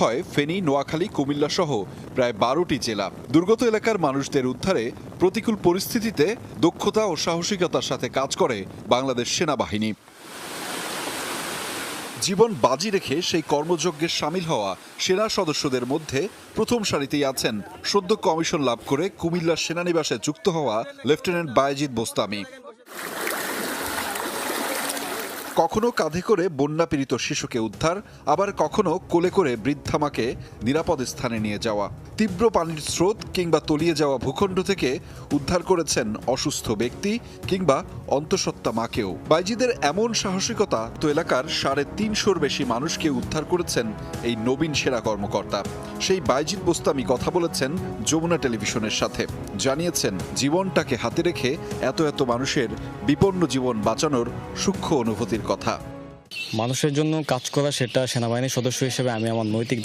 হয় ফেনী, নোয়াখালী, কুমিল্লা সহ প্রায় ১২টি জেলা। দুর্গত এলাকার মানুষদের উদ্ধারে প্রতিকূল পরিস্থিতিতে দক্ষতা ও সাহসিকতার সাথে কাজ করে বাংলাদেশ সেনাবাহিনী। জীবন বাজি রেখে সেই কর্মযজ্ঞে সামিল হওয়া সেনা সদস্যদের মধ্যে প্রথম সারিতেই আছেন সদ্য কমিশন লাভ করে কুমিল্লার সেনানিবাসে যুক্ত হওয়া লেফটেন্যান্ট বায়েজিদ বোস্তামি। কখনো কাঁধে করে বন্যাপীড়িত শিশুকে উদ্ধার, আবার কখনো কোলে করে বৃদ্ধা মাকে নিরাপদ স্থানে নিয়ে যাওয়া। তীব্র পানির স্রোত কিংবা তলিয়ে যাওয়া ভূখণ্ড থেকে উদ্ধার করেছেন অসুস্থ ব্যক্তি কিংবা অন্তঃসত্ত্বা মাকেও। বাইজিদের এমন সাহসিকতা তো এলাকার ৩৫০র বেশি মানুষকে উদ্ধার করেছেন এই নবীন সেনা কর্মকর্তা। সেই বাইজিদ বোস্তামি কথা বলেছেন যমুনা টেলিভিশনের সাথে, জানিয়েছেন জীবনটাকে হাতে রেখে এত এত মানুষের বিপন্ন জীবন বাঁচানোর সূক্ষ্ম অনুভূতির কথা। মানুষের জন্য কাজ করা, সেটা সেনাবাহিনীর সদস্য হিসেবে আমি আমার নৈতিক দায়িত্ব